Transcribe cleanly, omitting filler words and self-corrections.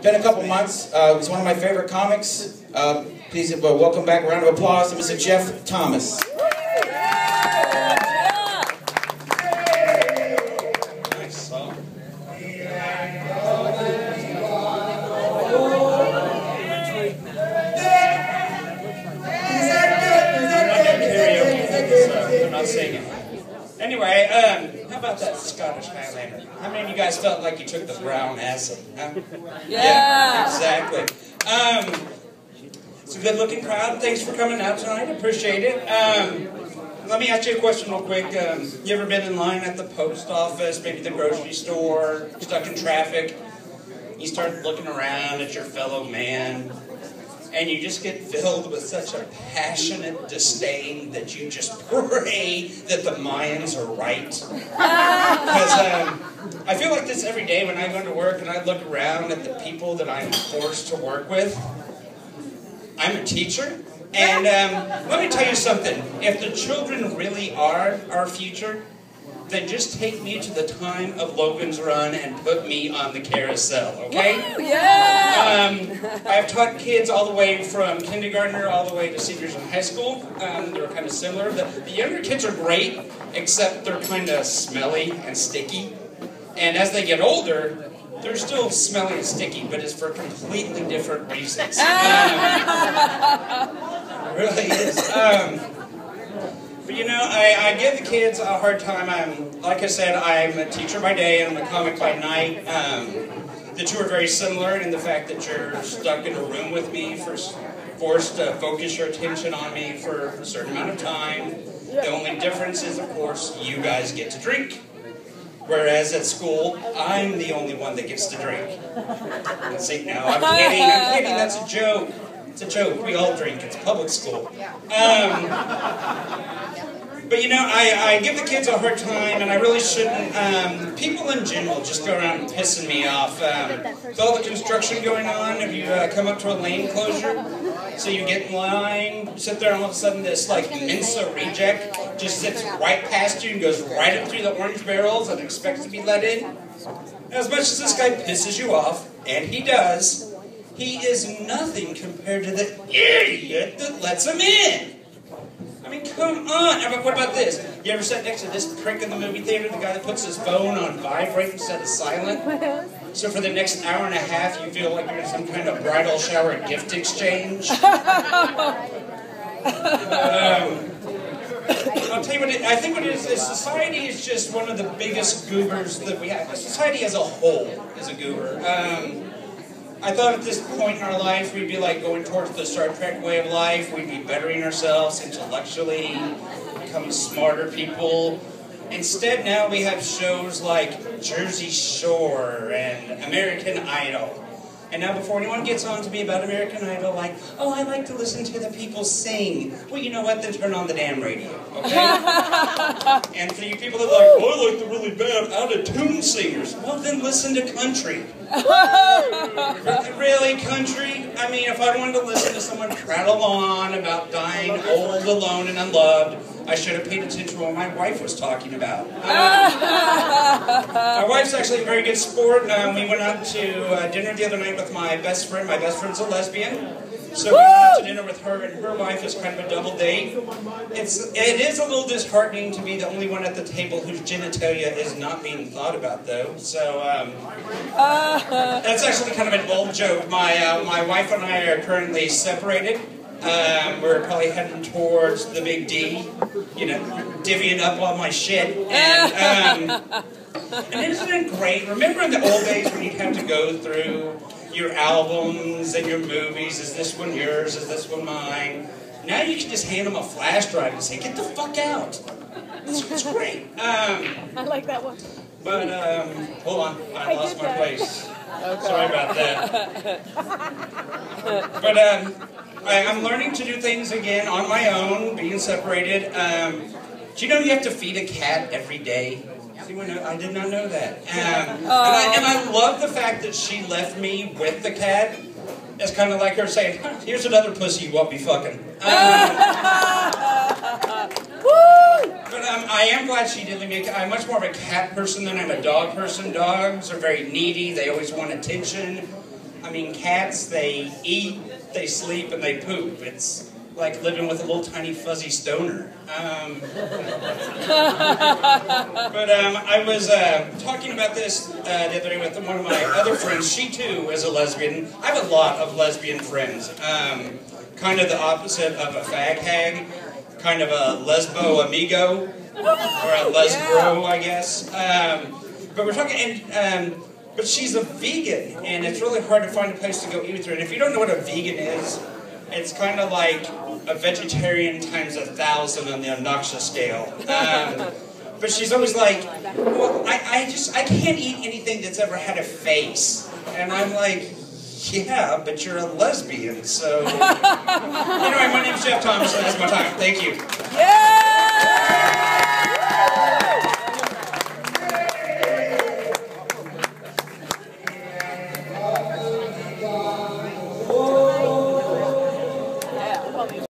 Been a couple months. He's one of my favorite comics. Please welcome back. A round of applause to Mr. Jeff Thomas. Nice song. I'm not singing. Anyway, how about that Scottish Highlander? How many of you guys felt like you took the brown acid? Huh? Yeah, exactly. It's a good-looking crowd. Thanks for coming out tonight. Appreciate it. Let me ask you a question real quick. You ever been in line at the post office, maybe the grocery store, stuck in traffic? You start looking around at your fellow man, and you just get filled with such a passionate disdain that you just pray that the Mayans are right. Because I feel like this every day when I go to work and I look around at the people that I'm forced to work with. I'm a teacher, and let me tell you something. If the children really are our future, then just take me to the time of Logan's Run and put me on the carousel, okay? Woo, yeah! I've taught kids all the way from kindergartner all the way to seniors in high school. They're kind of similar. The younger kids are great, except they're kind of smelly and sticky. And as they get older, they're still smelly and sticky, but it's for completely different reasons. It really is. But you know, I give the kids a hard time. Like I said, I'm a teacher by day and I'm a comic by night. The two are very similar in the fact that you're stuck in a room with me, forced to focus your attention on me for a certain amount of time. The only difference is, of course, you guys get to drink. Whereas at school, I'm the only one that gets to drink. See, no, I'm kidding, that's a joke. It's a joke, we all drink, it's public school. But you know, I give the kids a hard time, and I really shouldn't. People in general just go around pissing me off. With all the construction going on, if you come up to a lane closure, so you get in line, sit there, and all of a sudden this like Mensa reject just sits right past you and goes right up through the orange barrels and expects to be let in. As much as this guy pisses you off, and he does, he is nothing compared to the idiot that lets him in. I mean, come on. What about this? You ever sat next to this prick in the movie theater, the guy that puts his phone on vibrate instead of silent? So for the next hour and a half, you feel like you're in some kind of bridal shower gift exchange? I'll tell you what I think what it is society is just one of the biggest goobers that we have. Society as a whole is a goober. I thought at this point in our life we'd be like going towards the Star Trek way of life. We'd be bettering ourselves intellectually, becoming smarter people. Instead, now we have shows like Jersey Shore and American Idol. And now before anyone gets on to me about American Idol, like, oh, I like to listen to the people sing. Well, you know what? Then turn on the damn radio, okay? And for you people that are like, oh, I like the really bad, out-of-tune singers. Well, then listen to country. Really, country? I mean, if I wanted to listen to someone prattle on about dying old, alone, and unloved, I should have paid attention to what my wife was talking about. My wife's actually a very good sport. We went out to dinner the other night with my best friend. My best friend's a lesbian. So we went out to dinner with her and her wife is kind of a double date. It is a little disheartening to be the only one at the table whose genitalia is not being thought about, though. So that's actually kind of an old joke. My wife and I are currently separated. We're probably heading towards the big D, you know, divvying up all my shit. And isn't it great? Remember in the old days when you'd have to go through your albums and your movies? Is this one yours? Is this one mine? Now you can just hand them a flash drive and say, get the fuck out. It's great. I like that one. But, hold on. I lost my place. Okay. Sorry about that. But, I'm learning to do things again on my own, being separated. Do you know you have to feed a cat every day? I did not know that. And I love the fact that she left me with the cat. It's kind of like her saying, here's another pussy you won't be fucking. But I am glad she did leave me. I'm much more of a cat person than I'm a dog person. Dogs are very needy. They always want attention. I mean, cats, they eat, they sleep, and they poop. It's like living with a little tiny fuzzy stoner. I was talking about this the other day with one of my other friends. She too is a lesbian. I have a lot of lesbian friends. Kind of the opposite of a fag hag. Kind of a lesbo amigo. Or a lesbro, I guess. But we're talking, but she's a vegan, and it's really hard to find a place to go eat with her. And if you don't know what a vegan is, it's kind of like a vegetarian times 1,000 on the obnoxious scale. But she's always like, well, I can't eat anything that's ever had a face. And I'm like, yeah, but you're a lesbian, so... Anyway, my name's Jeff Thomas, and that's my time. Thank you. Yeah!